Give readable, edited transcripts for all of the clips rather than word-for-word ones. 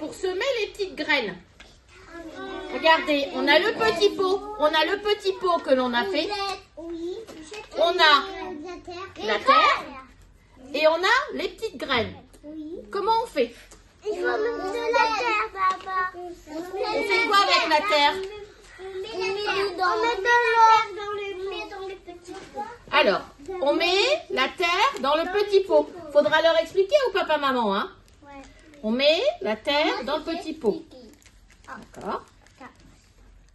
pour semer les petites graines. Regardez, on a le petit pot. On a le petit pot que l'on a fait. On a la terre et on a les petites graines. Comment on fait? Il faut mettre de la terre, papa. On fait quoi avec la terre? On met de l'eau dans les petits pots. Alors, on met la terre dans le petit pot. Faudra leur expliquer au papa-maman, hein? Ouais. On met la terre dans le petit pot. D'accord.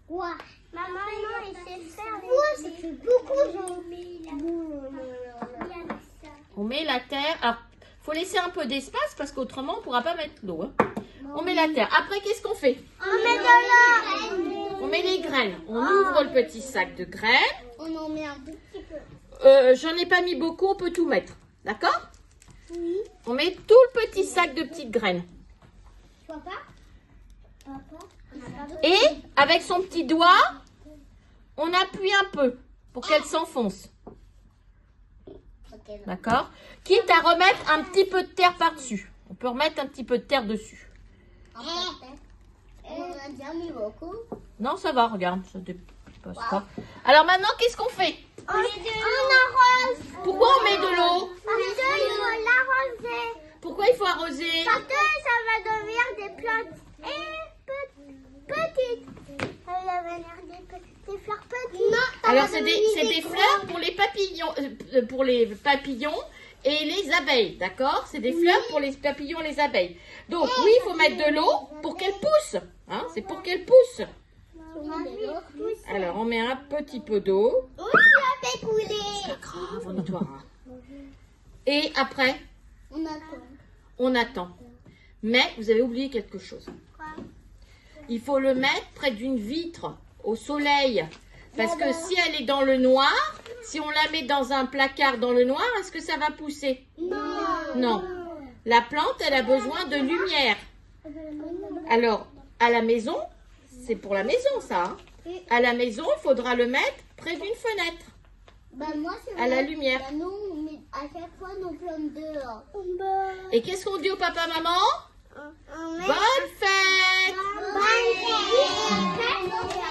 Ouais. Maman, il sait faire. Ouais, ça fait beaucoup. On met la terre. Alors, faut laisser un peu d'espace parce qu'autrement, on ne pourra pas mettre l'eau. Hein. On met la terre. Après, qu'est-ce qu'on fait? On met de l'eau. On met les graines. On ouvre le petit sac de graines. On en met un tout petit peu. J'en ai pas mis beaucoup, on peut tout mettre. D'accord? Oui. On met tout le petit sac de petites graines. Papa? Papa? Et avec son petit doigt, on appuie un peu pour qu'elle s'enfonce. D'accord? Quitte à remettre un petit peu de terre par-dessus. On peut remettre un petit peu de terre dessus. On a déjà mis beaucoup. Non, ça va, regarde. Ça dépasse pas. Alors maintenant, qu'est-ce qu'on fait? On arrose. Pourquoi on met de l'eau? Parce qu'il faut l'arroser. Pourquoi il faut arroser? Parce que ça va devenir des plantes petites. Ça va devenir des fleurs petites. Non, Alors, c'est des fleurs pour les papillons et les abeilles, d'accord? C'est des fleurs pour les papillons et les abeilles. Donc, oui, il faut mettre de l'eau pour qu'elles poussent. Hein, c'est pour qu'elles poussent. Alors, on met un petit peu d'eau. Oui, tu as fait couler. C'est pas grave, on nettoiera. Et après, On attend. on attend. Mais, vous avez oublié quelque chose. Quoi? Il faut le mettre près d'une vitre, au soleil. Parce que si elle est dans le noir, si on la met dans un placard dans le noir, est-ce que ça va pousser? Non. Non. La plante, elle a besoin de lumière. Alors, à la maison, c'est pour la maison ça. Hein. À la maison, il faudra le mettre près d'une fenêtre. Bah, moi, c'est À la lumière. Bah, nous, on met à chaque fois nos plantes dehors. Et qu'est-ce qu'on dit au papa-maman? On met Bonne fête! Bonne fête.